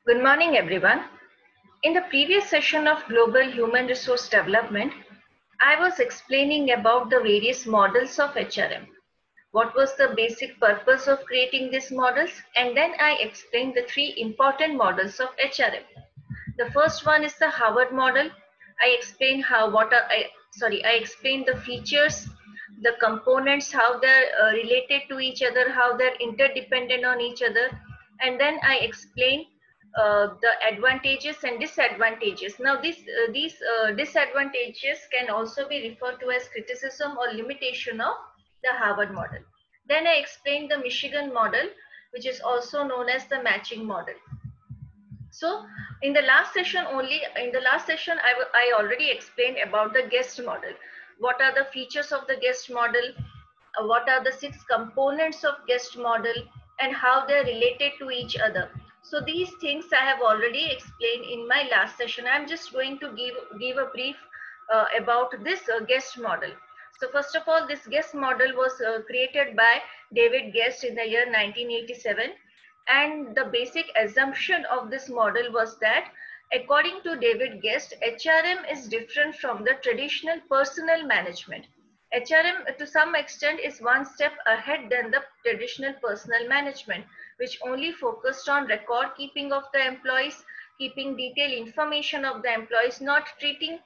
Good morning, everyone. In the previous session of Global Human Resource Development, I was explaining about the various models of HRM. What was the basic purpose of creating these models? And then I explained the three important models of HRM. The first one is the Harvard model. I explained I explained the features, the components, how they're related to each other, how they're interdependent on each other, and then I explained the advantages and disadvantages. Now, these disadvantages can also be referred to as criticism or limitation of the Harvard model. Then I explained the Michigan model, which is also known as the matching model. So in the last session I already explained about the guest model. What are the features of the guest model? What are the 6 components of guest model and how they're related to each other? So these things I have already explained in my last session. I'm just going to give a brief about this guest model. So first of all, this guest model was created by David Guest in the year 1987. And the basic assumption of this model was that, according to David Guest, HRM is different from the traditional personnel management. HRM, to some extent, is one step ahead than the traditional personnel management, which only focused on record keeping of the employees, keeping detailed information of the employees, not giving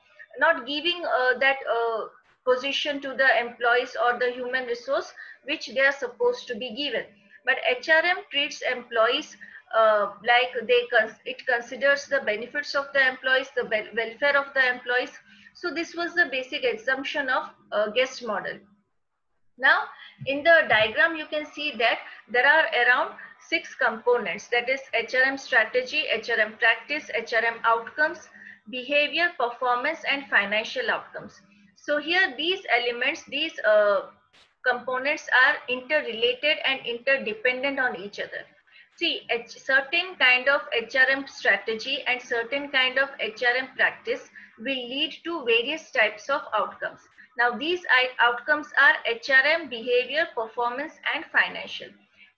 that position to the employees or the human resource which they are supposed to be given. But HRM treats employees like it considers the benefits of the employees, the welfare of the employees. So this was the basic assumption of guest model. Now, in the diagram, you can see that there are around 6 components, that is HRM strategy, HRM practice, HRM outcomes, behavior, performance, and financial outcomes. So here these elements, these components are interrelated and interdependent on each other. See, a certain kind of HRM strategy and certain kind of HRM practice will lead to various types of outcomes. Now, these outcomes are HRM, behavior, performance, and financial.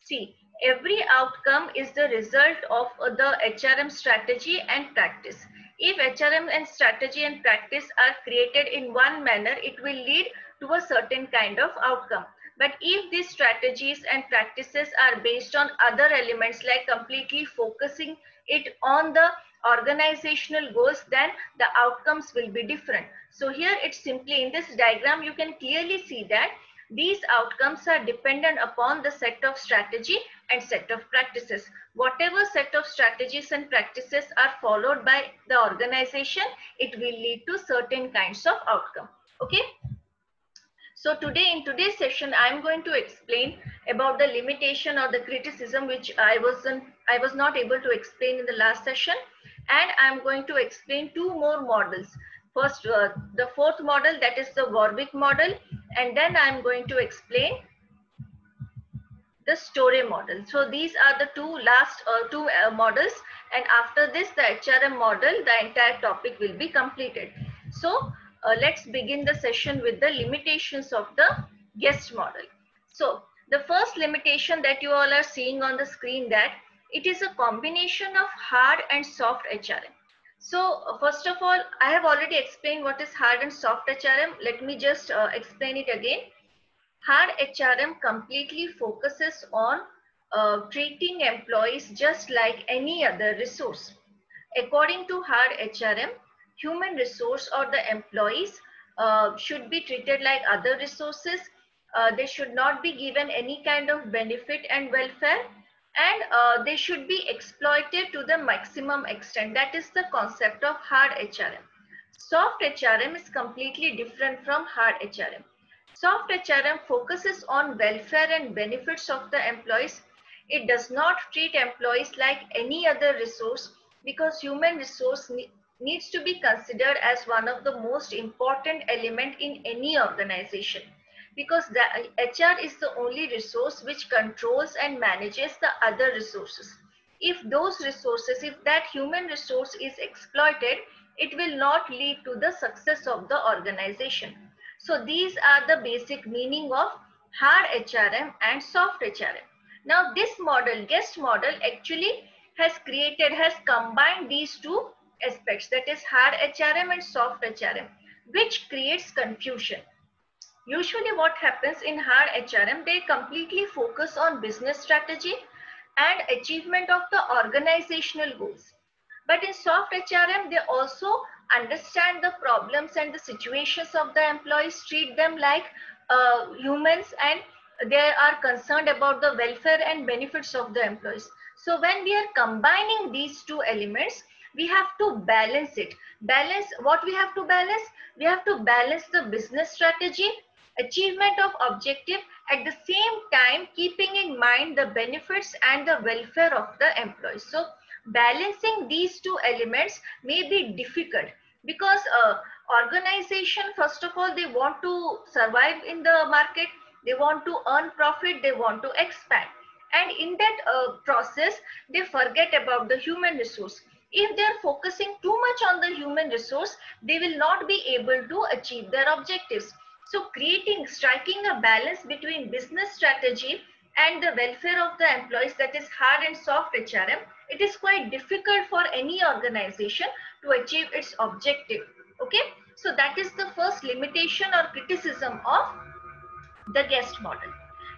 See, every outcome is the result of the HRM strategy and practice. If HRM and strategy and practice are created in one manner, it will lead to a certain kind of outcome. But if these strategies and practices are based on other elements, like completely focusing it on the organizational goals, then the outcomes will be different. So here it's simply, in this diagram, you can clearly see that these outcomes are dependent upon the set of strategy and set of practices. Whatever set of strategies and practices are followed by the organization, it will lead to certain kinds of outcome. Okay. So today, in today's session, I am going to explain about the limitation or the criticism which I was not able to explain in the last session, and I am going to explain 2 more models. First, the 4th model, that is the Warwick model, and then I am going to explain the Storey model. So these are the last two models, and after this, the HRM model, the entire topic will be completed. So let's begin the session with the limitations of the guest model. So the first limitation that you all are seeing on the screen, that it is a combination of hard and soft HRM. So first of all, I have already explained what is hard and soft HRM. Let me just explain it again. Hard HRM completely focuses on treating employees just like any other resource. According to hard HRM, human resource or the employees should be treated like other resources. They should not be given any kind of benefit and welfare, and they should be exploited to the maximum extent. That is the concept of hard HRM. Soft HRM is completely different from hard HRM. Soft HRM focuses on welfare and benefits of the employees. It does not treat employees like any other resource, because human resource needs to be considered as one of the most important element in any organization, because the HR is the only resource which controls and manages the other resources. If that human resource is exploited, it will not lead to the success of the organization. So these are the basic meaning of hard HRM and soft HRM. Now this model, guest model, actually has combined these two aspects, that is hard HRM and soft HRM, which creates confusion. Usually what happens in hard HRM, they completely focus on business strategy and achievement of the organizational goals. But in soft HRM, they also understand the problems and the situations of the employees, treat them like humans, and they are concerned about the welfare and benefits of the employees. So when we are combining these two elements, we have to balance it. Balance what we have to balance? We have to balance the business strategy, achievement of objective, at the same time keeping in mind the benefits and the welfare of the employees. So balancing these two elements may be difficult because organization, first of all, they want to survive in the market, they want to earn profit, they want to expand, and in that process they forget about the human resource. If they are focusing too much on the human resource, they will not be able to achieve their objectives. So striking a balance between business strategy and the welfare of the employees, that is hard and soft HRM, it is quite difficult for any organization to achieve its objective. Okay, so that is the first limitation or criticism of the guest model.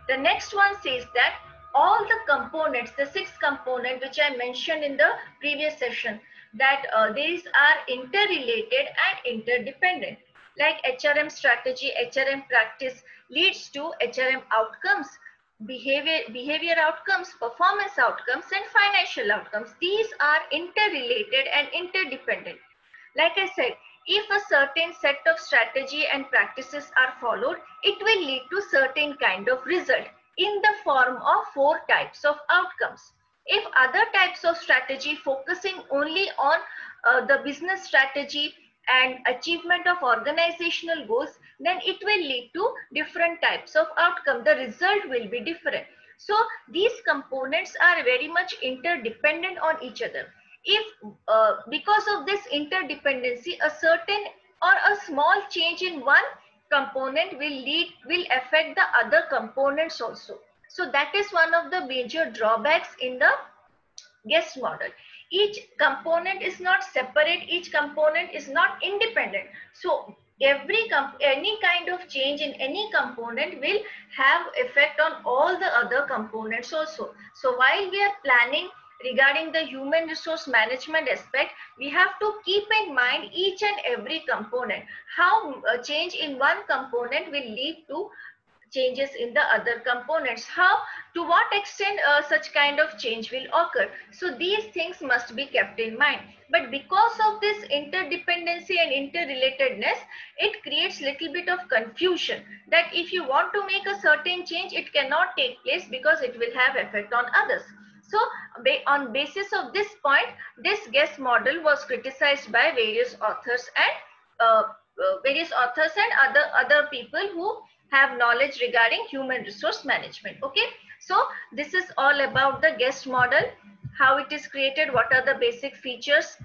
The next one says that all the components, the 6 components which I mentioned in the previous session, that these are interrelated and interdependent. Like HRM strategy, HRM practice leads to HRM outcomes, behavior outcomes, performance outcomes, and financial outcomes. These are interrelated and interdependent. Like I said, if a certain set of strategy and practices are followed, it will lead to certain kind of result in the form of 4 types of outcomes. If other types of strategy focusing only on the business strategy and achievement of organizational goals, then it will lead to different types of outcome. The result will be different. So these components are very much interdependent on each other. If because of this interdependency, a certain or a small change in one component will affect the other components also. So that is one of the major drawbacks in the guest model. Each component is not separate, each component is not independent. So any kind of change in any component will have effect on all the other components also. So while we are planning regarding the human resource management aspect, we have to keep in mind each and every component. How a change in one component will lead to changes in the other components. How, to what extent such kind of change will occur. So these things must be kept in mind. But because of this interdependency and interrelatedness, it creates little bit of confusion that if you want to make a certain change, it cannot take place because it will have effect on others. So on basis of this point, this guest model was criticized by various authors and other people who have knowledge regarding human resource management. Okay, so this is all about the guest model, how it is created, what are the basic features,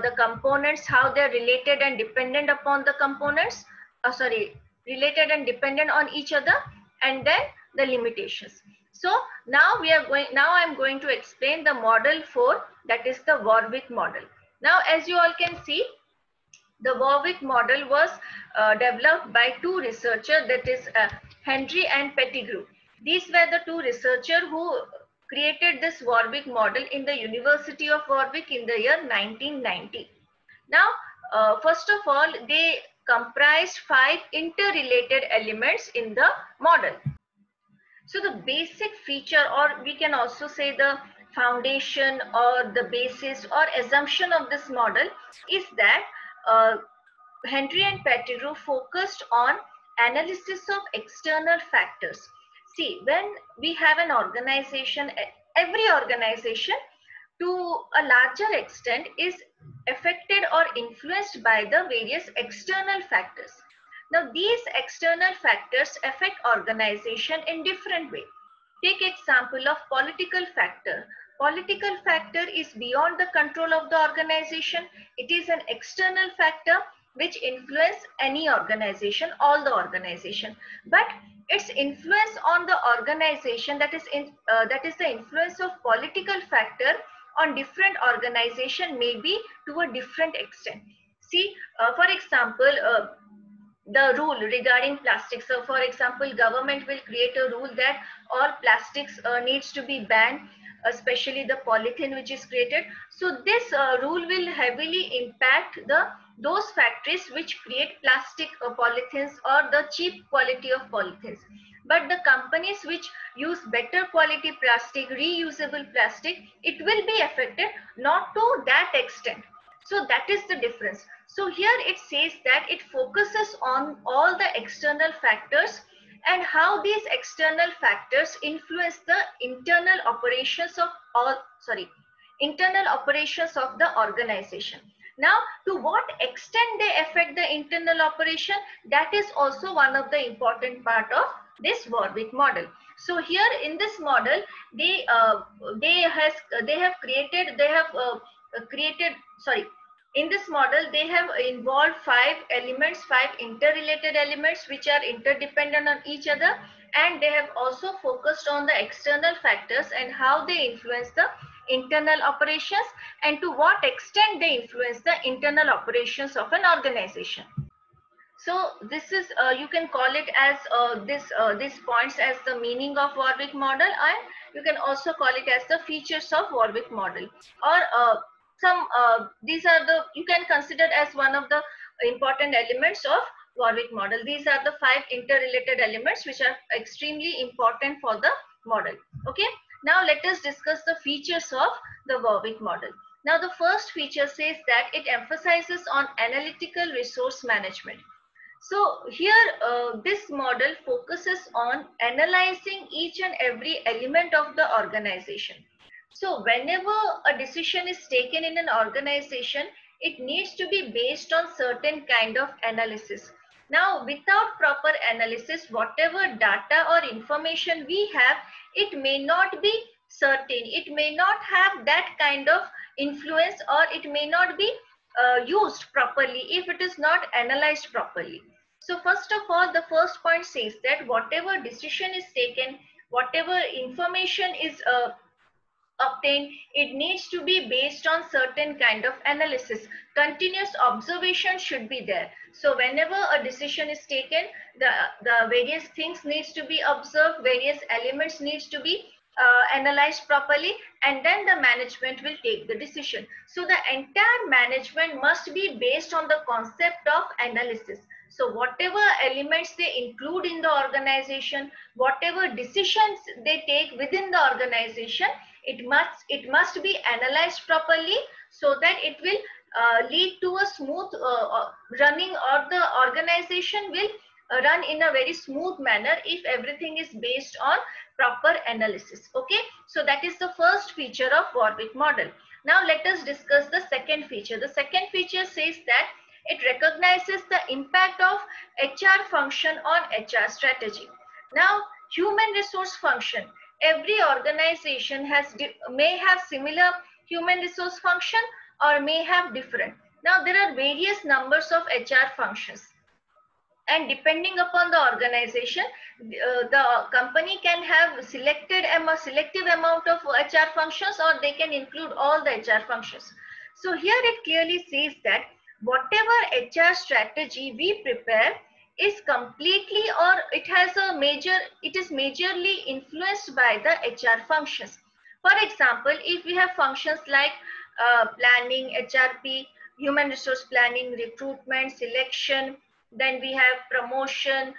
the components, how they're related and dependent upon the components, related and dependent on each other, and then the limitations. So now I'm going to explain the model 4, that is the Warwick model. Now, as you all can see, the Warwick model was developed by 2 researchers, that is Henry and Pettigrew. These were the 2 researchers who created this Warwick model in the University of Warwick in the year 1990. Now, first of all, they comprised 5 interrelated elements in the model. So the basic feature, or we can also say the foundation or the basis or assumption of this model, is that Henry and Pettigrew focused on analysis of external factors. See, when we have an organization, every organization to a larger extent is affected or influenced by the various external factors. Now, these external factors affect organization in different way. Take example of political factor. Political factor is beyond the control of the organization. It is an external factor which influence any organization, all the organization. But its influence on the organization, that is the influence of political factor on different organization may be to a different extent. See, for example, the rule regarding plastics. So for example, government will create a rule that all plastics needs to be banned, especially the polythene which is created. So this rule will heavily impact those factories which create plastic polythenes or the cheap quality of polythenes. But the companies which use better quality plastic, reusable plastic, it will be affected, not to that extent. So that is the difference. So here it says that it focuses on all the external factors and how these external factors influence the internal operations of the organization. Now, to what extent they affect the internal operation, that is also one of the important part of this Warwick model. So here in this model, they have created in this model, they have involved 5 elements, 5 interrelated elements which are interdependent on each other, and they have also focused on the external factors and how they influence the internal operations and to what extent they influence the internal operations of an organization. So this is you can call it as these points as the meaning of Warwick model, and you can also call it as the features of Warwick model, or these are the, you can consider as one of the important elements of Warwick model. These are the 5 interrelated elements which are extremely important for the model. Okay, now let us discuss the features of the Warwick model. Now the first feature says that it emphasizes on analytical resource management. So here this model focuses on analyzing each and every element of the organization. So whenever a decision is taken in an organization, it needs to be based on certain kind of analysis. Now, without proper analysis, whatever data or information we have, it may not be certain. It may not have that kind of influence, or it may not be used properly if it is not analyzed properly. So first of all, the first point says that whatever decision is taken, whatever information is obtained, it needs to be based on certain kind of analysis. Continuous observation should be there. So whenever a decision is taken, the various things needs to be observed, various elements needs to be analyzed properly, and then the management will take the decision. So the entire management must be based on the concept of analysis. So whatever elements they include in the organization, whatever decisions they take within the organization, it must be analyzed properly so that it will lead to a smooth running, or the organization will run in a very smooth manner if everything is based on proper analysis. Okay, so that is the first feature of Warwick model. Now let us discuss the second feature. The second feature says that it recognizes the impact of HR function on HR strategy. Now, human resource function, every organization may have similar human resource function or may have different. Now, there are various numbers of HR functions, and depending upon the organization, the company can have selective amount of HR functions, or they can include all the HR functions. So here it clearly says that whatever HR strategy we prepare is completely, or it is majorly influenced by the HR functions. For example, if we have functions like planning, HRP, human resource planning, recruitment, selection, then we have promotion,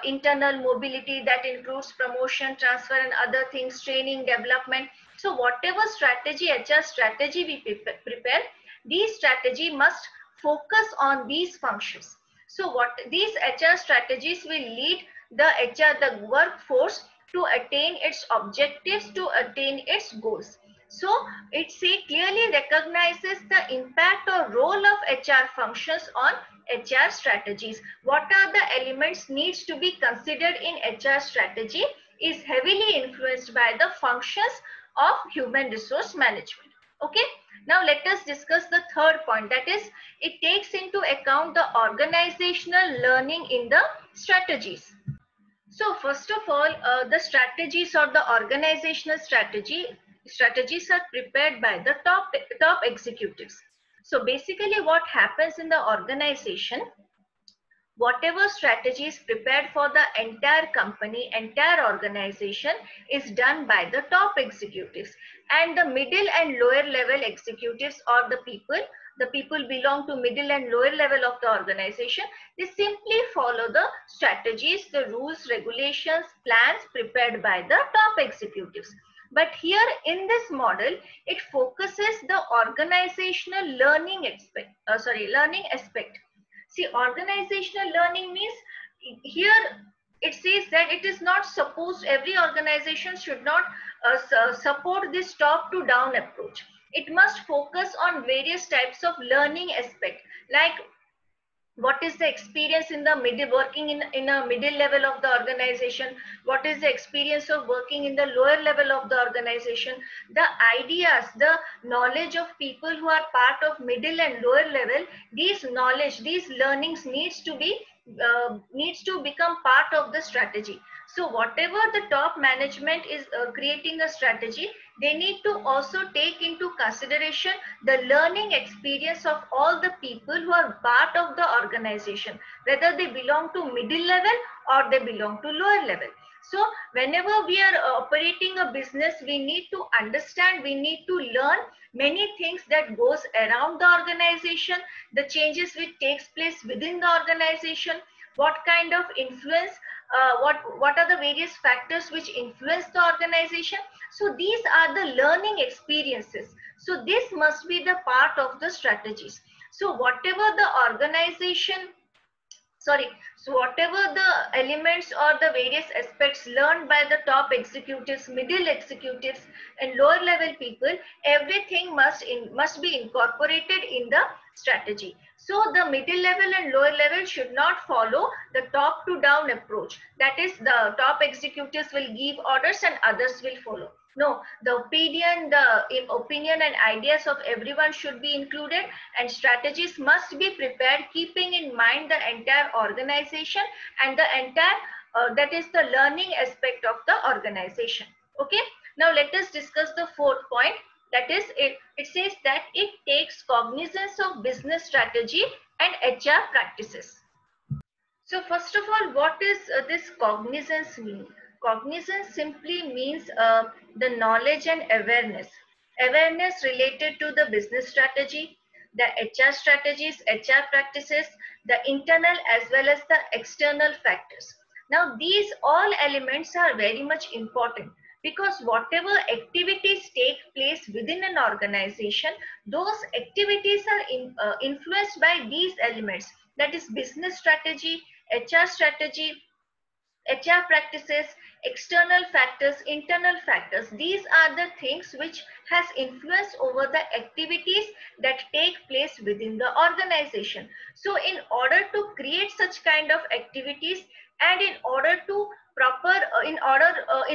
internal mobility, that includes promotion, transfer and other things, training, development. So whatever strategy, HR strategy we prepare, these strategy must focus on these functions. So what these HR strategies will lead the workforce to attain its objectives, to attain its goals. So it clearly recognizes the impact or role of HR functions on HR strategies. What are the elements needs to be considered in HR strategy is heavily influenced by the functions of human resource management. Okay, now let us discuss the third point, that is it takes into account the organizational learning in the strategies. So first of all, the strategies or the organizational strategy, strategies are prepared by the top executives. So basically what happens in the organization, whatever strategy is prepared for the entire company, entire organization, is done by the top executives, and the middle and lower level executives, or the people belong to middle and lower level of the organization, they simply follow the strategies, the rules, regulations, plans prepared by the top executives. But here in this model, it focuses the organizational learning aspect. See, organizational learning means, here it says that it is not supposed, every organization should not support this top to down approach. It must focus on various types of learning aspect, like what is the experience in the middle, working in a middle level of the organization, what is the experience of working in the lower level of the organization, the ideas, the knowledge of people who are part of middle and lower level, these knowledge, these learnings needs to become part of the strategy. So whatever the top management is creating a strategy, they need to also take into consideration the learning experience of all the people who are part of the organization, whether they belong to middle level or they belong to lower level. So whenever we are operating a business, we need to understand, we need to learn many things that goes around the organization, the changes which takes place within the organization, what kind of influence, what are the various factors which influence the organization. So these are the learning experiences. So this must be the part of the strategies. So whatever the organization, so whatever the elements or the various aspects learned by the top executives, middle executives, and lower level people, everything must be incorporated in the strategy. So the middle level and lower level should not follow the top to down approach, that is, the top executives will give orders and others will follow. No, the opinion and ideas of everyone should be included, and strategies must be prepared keeping in mind the entire organization and the entire, that is the learning aspect of the organization. Okay, now let us discuss the fourth point. That is, it says that it takes cognizance of business strategy and HR practices. So first of all, what is this cognizance mean? Cognizance simply means the knowledge and awareness. Awareness related to the business strategy, the HR strategies, HR practices, the internal as well as the external factors. Now these all elements are very much important, because whatever activities take place within an organization, those activities are influenced by these elements, that is business strategy, HR strategy, HR practices, external factors, internal factors. These are the things which has influence over the activities that take place within the organization. So in order to create such kind of activities, and in order to in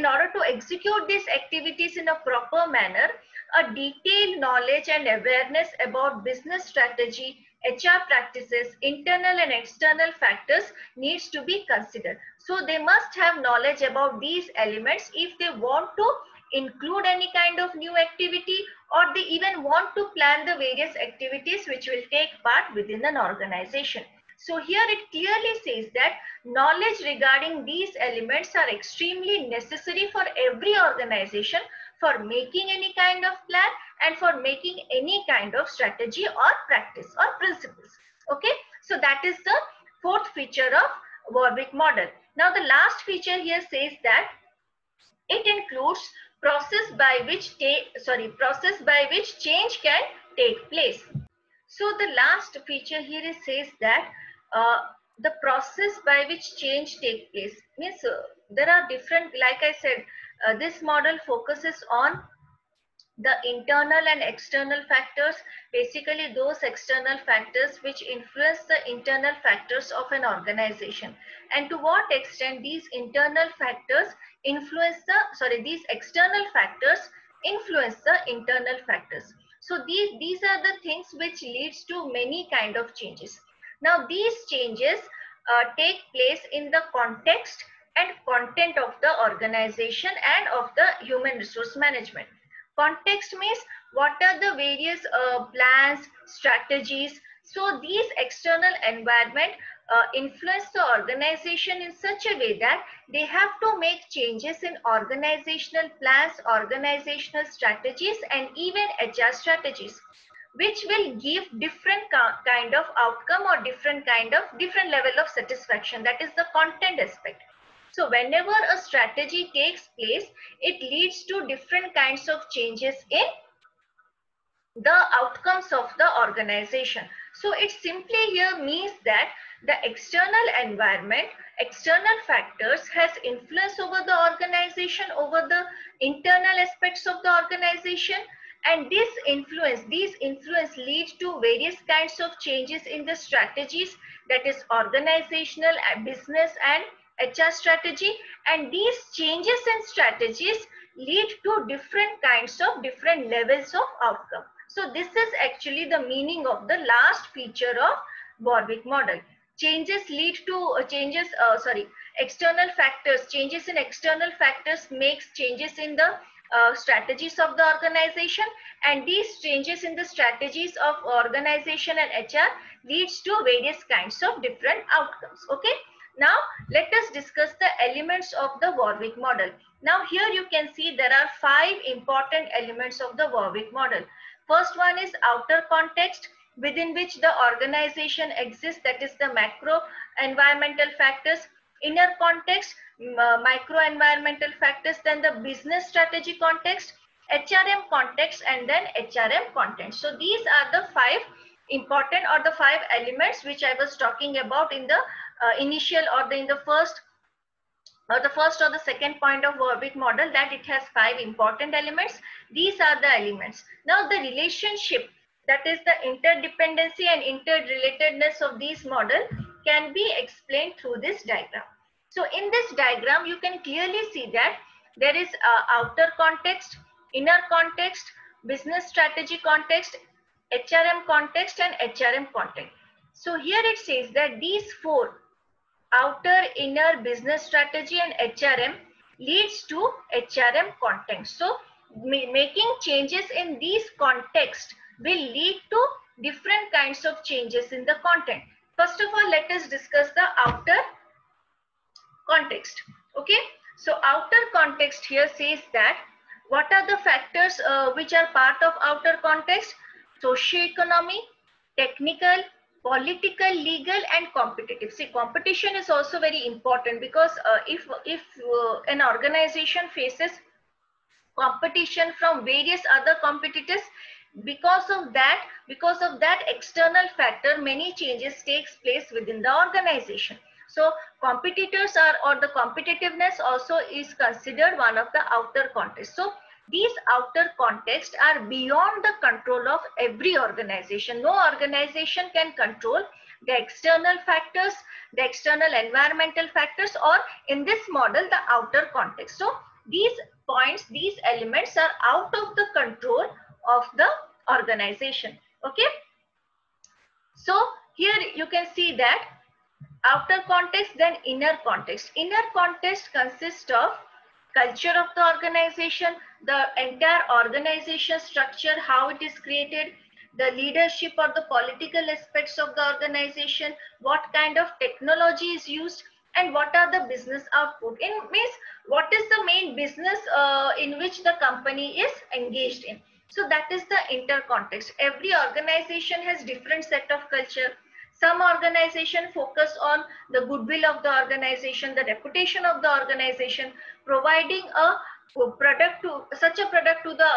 order to execute these activities in a proper manner, a detailed knowledge and awareness about business strategy, HR practices, internal and external factors needs to be considered. So they must have knowledge about these elements if they want to include any kind of new activity, or they even want to plan the various activities which will take part within an organization. So here it clearly says that knowledge regarding these elements are extremely necessary for every organization for making any kind of plan and for making any kind of strategy or practice or principles. Okay, so that is the fourth feature of Warwick model. Now the last feature here says that it includes process by which change can take place. So the last feature here is says that the process by which change take place means there are different, like I said, this model focuses on the internal and external factors, basically those external factors which influence the internal factors of an organization, and to what extent these internal factors these external factors influence the internal factors. So these are the things which leads to many kind of changes. Now these changes take place in the context and content of the organization and of the human resource management. Context means what are the various plans, strategies. So these external environment influence the organization in such a way that they have to make changes in organizational plans, organizational strategies, and even HR strategies, which will give different kind of outcome or different level of satisfaction. That is the content aspect. So whenever a strategy takes place, it leads to different kinds of changes in the outcomes of the organization. So it simply here means that the external environment, external factors has influence over the organization, over the internal aspects of the organization, and these influence lead to various kinds of changes in the strategies, that is organizational, business and HR strategy, and these changes in strategies lead to different levels of outcome. So this is actually the meaning of the last feature of Warwick model. Changes lead to external factors. Changes in external factors makes changes in the strategies of the organization, and these changes in the strategies of organization and HR leads to various kinds of different outcomes. Okay. Now let us discuss the elements of the Warwick model. Now here you can see there are 5 important elements of the Warwick model. First one is outer context within which the organization exists, that is the macro environmental factors. Inner context, micro environmental factors, then the business strategy context, HRM context, and then HRM content. So these are the 5 important or the 5 elements which I was talking about in the initial or in the first or the second point of Warwick model, that it has 5 important elements. These are the elements. Now the relationship, that is the interdependency and interrelatedness of these model, can be explained through this diagram. So in this diagram you can clearly see that there is outer context, inner context, business strategy context, HRM context and HRM content. So here it says that these 4, outer, inner, business strategy and HRM, leads to HRM content. So making changes in these contexts will lead to different kinds of changes in the content. First of all, let us discuss the outer context. Okay, so outer context here says that what are the factors which are part of outer context? Socio-economy, technical, political, legal and competitive. See, competition is also very important, because if an organization faces competition from various other competitors, because of that external factor, many changes takes place within the organization. So competitors are, or the competitiveness also is considered one of the outer context. So these outer contexts are beyond the control of every organization. No organization can control the external factors, the external environmental factors, or in this model, the outer context. So these points, these elements are out of the control of the organization. Okay. So here you can see that outer context, then inner context. Inner context consists of culture of the organization, the entire organization structure, how it is created, the leadership or the political aspects of the organization, what kind of technology is used, and what are the business output. In means what is the main business in which the company is engaged in. So that is the inner context. Every organization has different set of culture. Some organization focus on the goodwill of the organization, the reputation of the organization, providing a product to such a product to the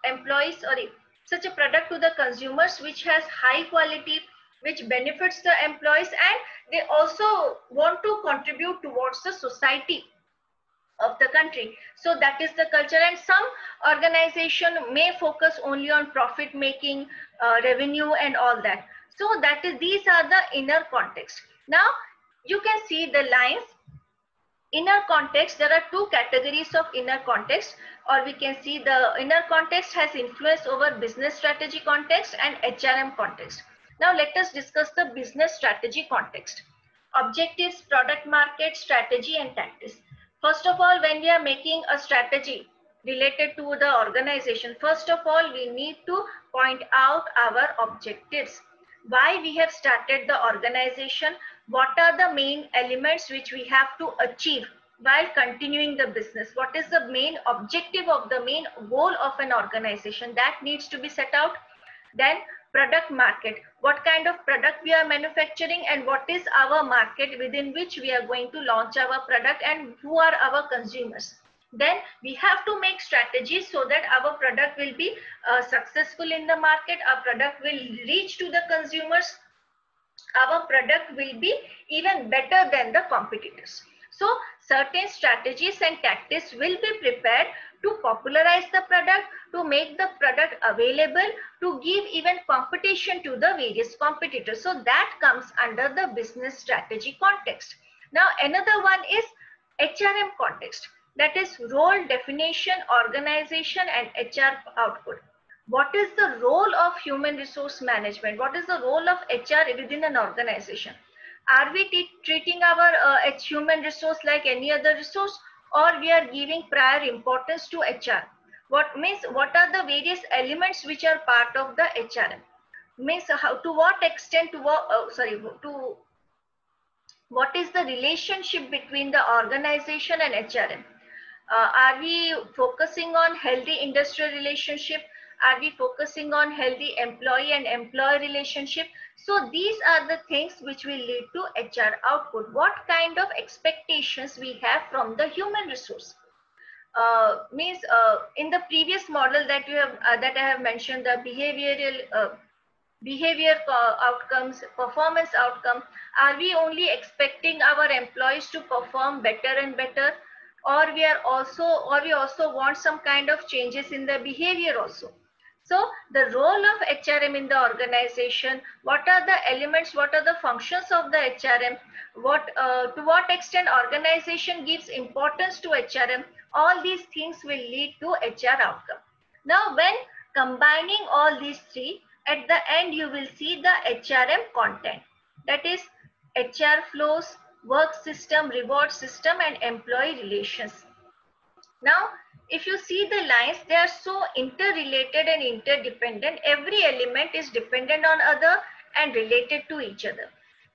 employees, or such a product to the consumers which has high quality, which benefits the employees, and they also want to contribute towards the society of the country. So that is the culture. And some organization may focus only on profit making, revenue and all that. So that is, these are the inner context. Now you can see the lines. Inner context, there are 2 categories of inner context, or we can see the inner context has influence over business strategy context and HRM context. Now let us discuss the business strategy context. Objectives, product market, strategy and tactics. First of all, when we are making a strategy, related to the organization. First of all, we need to point out our objectives. Why we have started the organization, what are the main elements which we have to achieve while continuing the business, what is the main objective of the main goal of an organization, that needs to be set out. Then product market, what kind of product we are manufacturing and what is our market within which we are going to launch our product and who are our consumers. Then we have to make strategies so that our product will be successful in the market, our product will reach to the consumers, our product will be even better than the competitors. So certain strategies and tactics will be prepared to popularize the product, to make the product available, to give even competition to the various competitors. So that comes under the business strategy context. Now another one is HRM context, that is role definition, organization and HR output. What is the role of human resource management? What is the role of HR within an organization? Are we treating our human resource like any other resource, or we are giving prior importance to HR? What means, what are the various elements which are part of the HRM? Means how, to what extent, to what is the relationship between the organization and HRM? Are we focusing on healthy industrial relationship? Are we focusing on healthy employee and employer relationship? So these are the things which will lead to HR output. What kind of expectations we have from the human resource? In the previous model that you have that I have mentioned, the behavior outcomes, performance outcome, are we only expecting our employees to perform better and better, or we also want some kind of changes in the behavior also? So the role of HRM in the organization, what are the elements, what are the functions of the HRM, to what extent organization gives importance to HRM, all these things will lead to HR outcome. Now when combining all these three, at the end you will see the HRM content, that is HR flows, work system, reward system and employee relations. Now if you see the lines, they are so interrelated and interdependent. Every element is dependent on other and related to each other.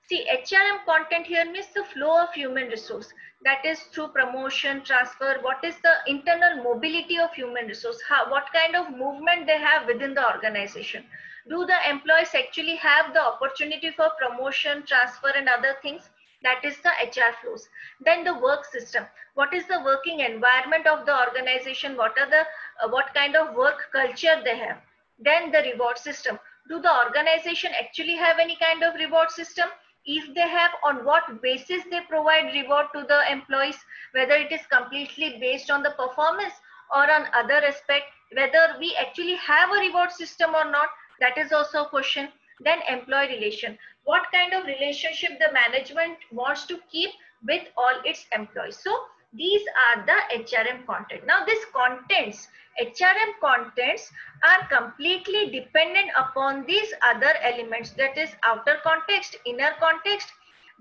See, HRM content here means the flow of human resource, that is through promotion, transfer, what is the internal mobility of human resource, what kind of movement they have within the organization. Do the employees actually have the opportunity for promotion, transfer and other things? That is the HR flows. Then the work system. What is the working environment of the organization? What are the what kind of work culture they have? Then the reward system. Do the organization actually have any kind of reward system? If they have, on what basis they provide reward to the employees? Whether it is completely based on the performance or on other aspect, whether we actually have a reward system or not, that is also a question. Then employee relation. What kind of relationship the management wants to keep with all its employees? So these are the HRM content. Now this contents, HRM contents are completely dependent upon these other elements, that is outer context, inner context,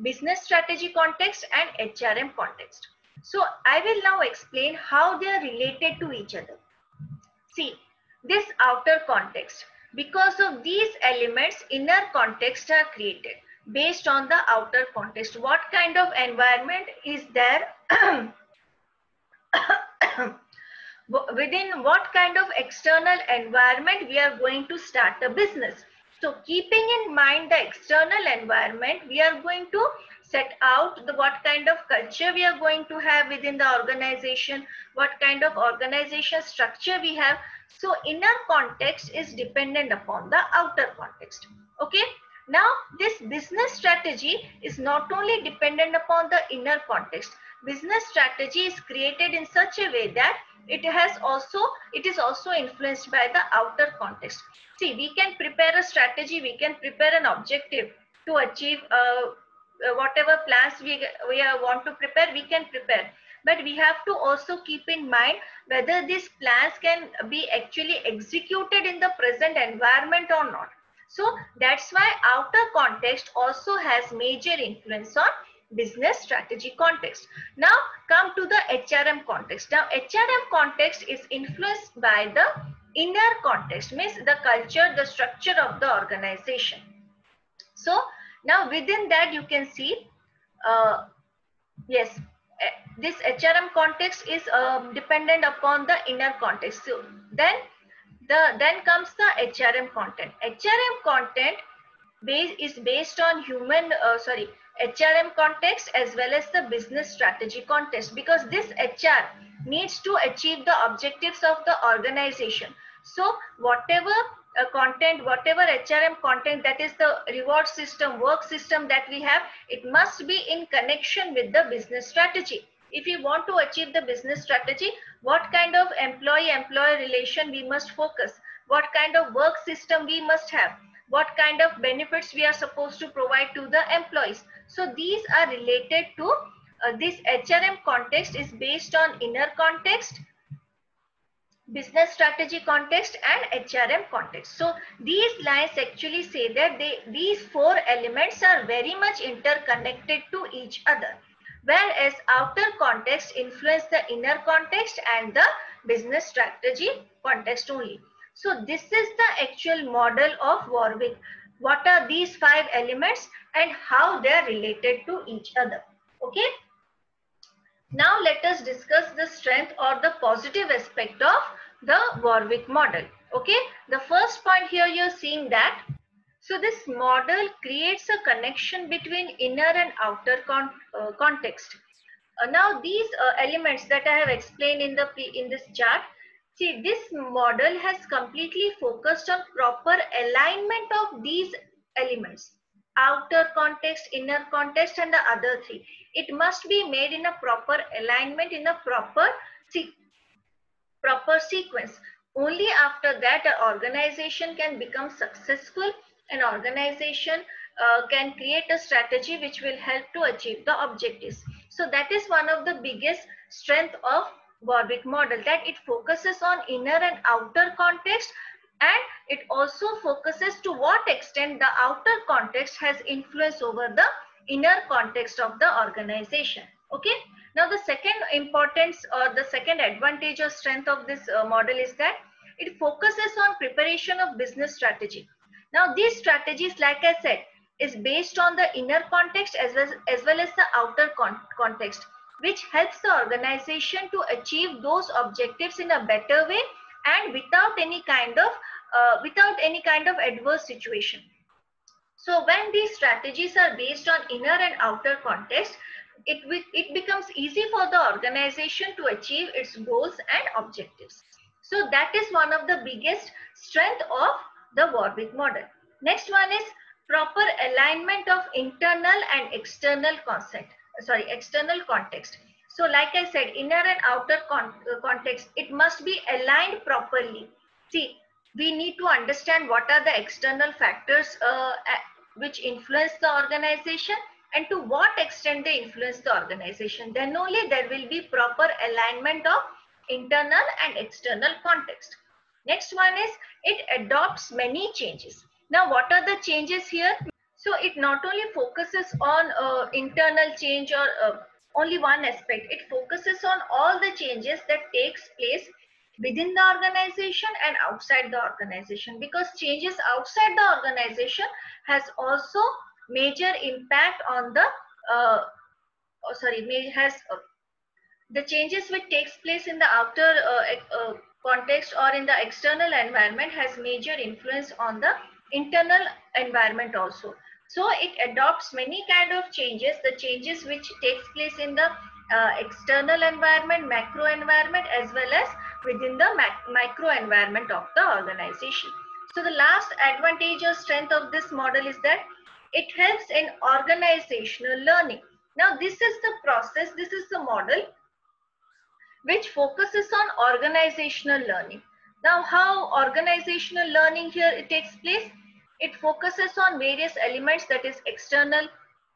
business strategy context and HRM context. So I will now explain how they are related to each other. See, this outer context. Because of these elements, inner context are created based on the outer context. What kind of environment is there? Within what kind of external environment we are going to start a business. So keeping in mind the external environment, we are going to set out what kind of culture we are going to have within the organization, what kind of organization structure we have. So inner context is dependent upon the outer context. Okay. Now this business strategy is not only dependent upon the inner context. Business strategy is created in such a way that it is also influenced by the outer context. See, we can prepare a strategy, we can prepare an objective to achieve whatever plans we want to prepare, we can prepare. But we have to also keep in mind whether these plans can be actually executed in the present environment or not. So that's why outer context also has major influence on business strategy context. Now come to the HRM context. Now HRM context is influenced by the inner context, means the culture, the structure of the organization. So now within that you can see, yes, this HRM context is dependent upon the inner context. So then comes the HRM content. HRM content is based on HRM context as well as the business strategy context, because this HR needs to achieve the objectives of the organization. So whatever content, whatever HRM content, that is the reward system, work system that we have, it must be in connection with the business strategy. If we want to achieve the business strategy, what kind of employee-employer relation we must focus, what kind of work system we must have, what kind of benefits we are supposed to provide to the employees. So these are related to this HRM context is based on inner context, business strategy context and HRM context. So these lines actually say that these four elements are very much interconnected to each other, whereas outer context influence the inner context and the business strategy context only. So this is the actual model of Warwick. What are these five elements and how they are related to each other? Okay. Now let us discuss the strength or the positive aspect of the Warwick model. Okay. The first point here you're seeing that, so this model creates a connection between inner and outer context. Now these elements that I have explained in this chart, see, this model has completely focused on proper alignment of these elements, outer context, inner context and the other three. It must be made in a proper alignment, in a proper sequence. Only after that an organization can become successful. An organization can create a strategy which will help to achieve the objectives. So that is one of the biggest strength of Warwick model, that it focuses on inner and outer context, and it also focuses to what extent the outer context has influence over the inner context of the organization. Okay. Now the second importance or the second advantage or strength of this model is that it focuses on preparation of business strategy. Now these strategies, like I said, is based on the inner context as well as the outer context, which helps the organization to achieve those objectives in a better way and without any kind of adverse situation. So when these strategies are based on inner and outer context, it becomes easy for the organization to achieve its goals and objectives. So that is one of the biggest strength of the Warwick model. Next one is proper alignment of internal and external external context. So like I said, inner and outer context, it must be aligned properly. See, we need to understand what are the external factors which influence the organization and to what extent they influence the organization. Then only there will be proper alignment of internal and external context. Next one is it adopts many changes. Now what are the changes here? So it not only focuses on internal change or only one aspect, it focuses on all the changes that takes place within the organization and outside the organization, because changes outside the organization has also major impact on the the changes which takes place in the outer context or in the external environment has major influence on the internal environment also. So it adopts many kind of changes, the changes which takes place in the external environment, macro environment, as well as within the micro environment of the organization. So the last advantage or strength of this model is that it helps in organizational learning. Now this is the process, this is the model which focuses on organizational learning. Now how organizational learning here it takes place? It focuses on various elements, that is external,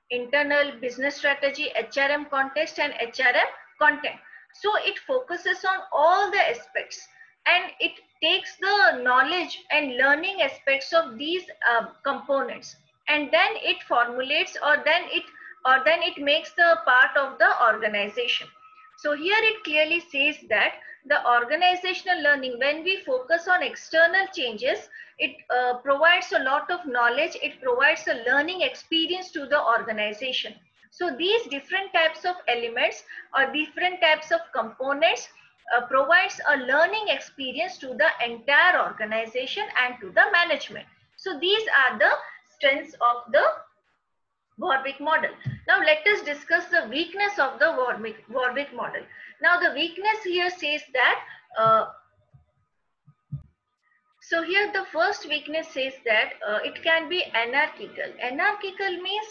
internal, business strategy, HRM context and HRM content. So it focuses on all the aspects and it takes the knowledge and learning aspects of these components, and then it formulates or then it or then it makes the part of the organization. So here it clearly says that the organizational learning, when we focus on external changes, it provides a lot of knowledge, it provides a learning experience to the organization. So these different types of elements or different types of components provides a learning experience to the entire organization and to the management. So these are the strengths of the Warwick model. Now let us discuss the weakness of the Warwick model. Now the weakness here says that, so here the first weakness says that it can be anarchical. Anarchical means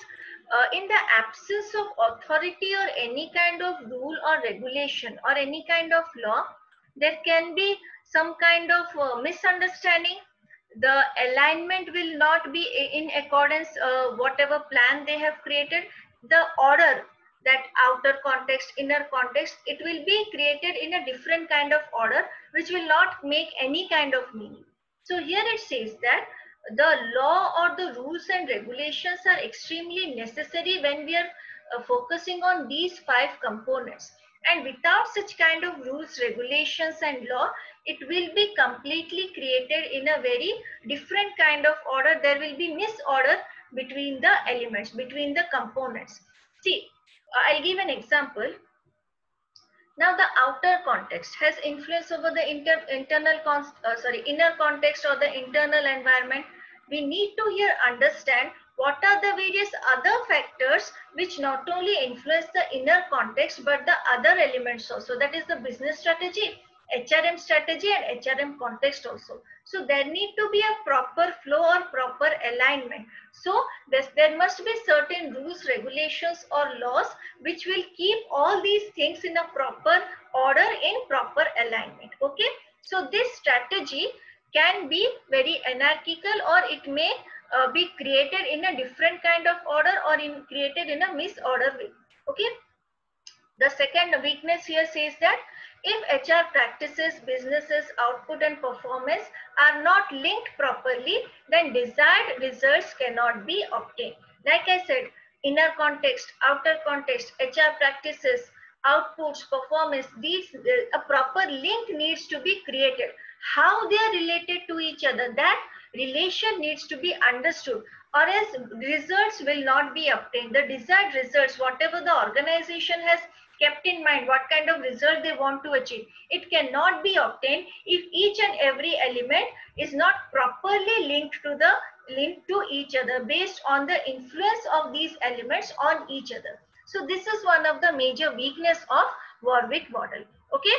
in the absence of authority or any kind of rule or regulation or any kind of law, there can be some kind of misunderstanding. The alignment will not be in accordance whatever plan they have created. The order, that outer context, inner context, it will be created in a different kind of order which will not make any kind of meaning. So here it says that the law or the rules and regulations are extremely necessary when we are focusing on these 5 components. And without such kind of rules, regulations and law, it will be completely created in a very different kind of order. There will be misorder between the elements, between the components. See, I'll give an example. Now the outer context has influence over the inner context or the internal environment. We need to here understand what are the various other factors which not only influence the inner context but the other elements also. That is the business strategy, HRM strategy and HRM context also. So there need to be a proper flow or proper alignment. So there must be certain rules, regulations or laws which will keep all these things in a proper order, in proper alignment. Okay. So this strategy can be very anarchical, or it may be created in a different kind of order, or created in a misorder way. Okay. The second weakness here says that if HR practices, businesses, output and performance are not linked properly, then desired results cannot be obtained. Like I said, inner context, outer context, HR practices, outputs, performance, these a proper link needs to be created. How they are related to each other, that relation needs to be understood, or else results will not be obtained. The desired results, whatever the organization has kept in mind, what kind of result they want to achieve, it cannot be obtained if each and every element is not properly linked to each other based on the influence of these elements on each other. So this is one of the major weakness of Warwick model. Okay.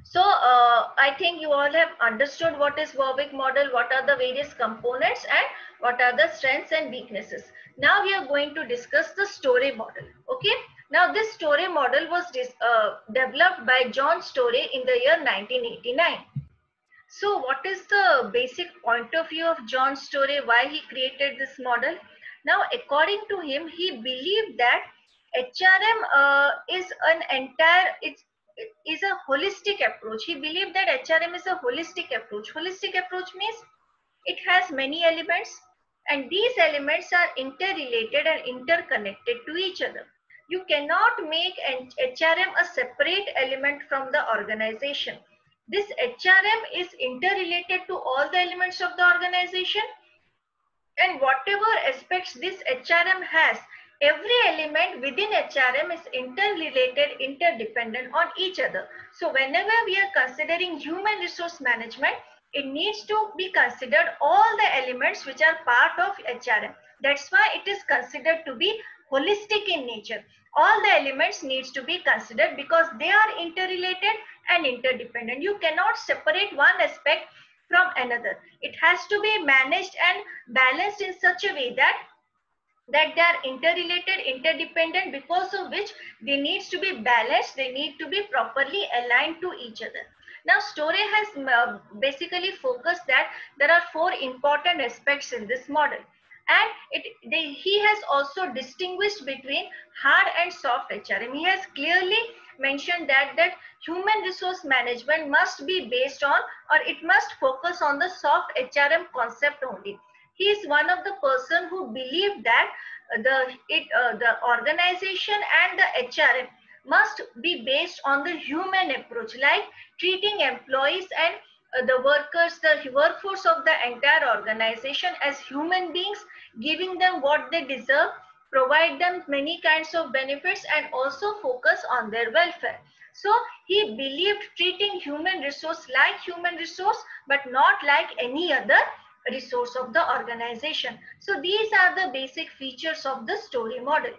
So I think you all have understood what is Warwick model, what are the various components and what are the strengths and weaknesses. Now we are going to discuss the Storey model. Okay. Now this Storey model was developed by John Storey in the year 1989. So what is the basic point of view of John Storey, why he created this model? Now according to him, he believed that HRM is an entire, it is a holistic approach. He believed that HRM is a holistic approach. Holistic approach means it has many elements and these elements are interrelated and interconnected to each other. You cannot make HRM a separate element from the organization. This HRM is interrelated to all the elements of the organization, and whatever aspects this HRM has, every element within HRM is interrelated, interdependent on each other. So whenever we are considering human resource management, it needs to be considered all the elements which are part of HRM. That's why it is considered to be holistic in nature. All the elements needs to be considered because they are interrelated and interdependent. You cannot separate one aspect from another. It has to be managed and balanced in such a way that they are interrelated, interdependent, because of which they needs to be balanced, they need to be properly aligned to each other. Now Storey has basically focused that there are 4 important aspects in this model, and he has also distinguished between hard and soft HRM. He has clearly mentioned that human resource management must be based on, or it must focus on the soft HRM concept only. he is one of the person who believed that the organization and the HRM must be based on the human approach, like treating employees and the workers, the workforce of the entire organization as human beings, giving them what they deserve, provide them many kinds of benefits, and also focus on their welfare. So he believed treating human resource like human resource, but not like any other resource of the organization. So these are the basic features of the story model.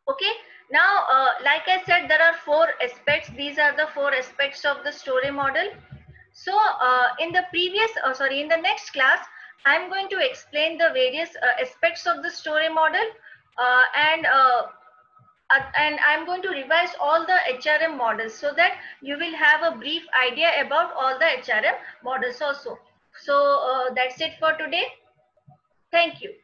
Okay, now like I said, there are four aspects. These are the four aspects of the story model. So in the next class, I'm going to explain the various aspects of the story model, and I'm going to revise all the HRM models so that you will have a brief idea about all the HRM models also. So that's it for today. Thank you.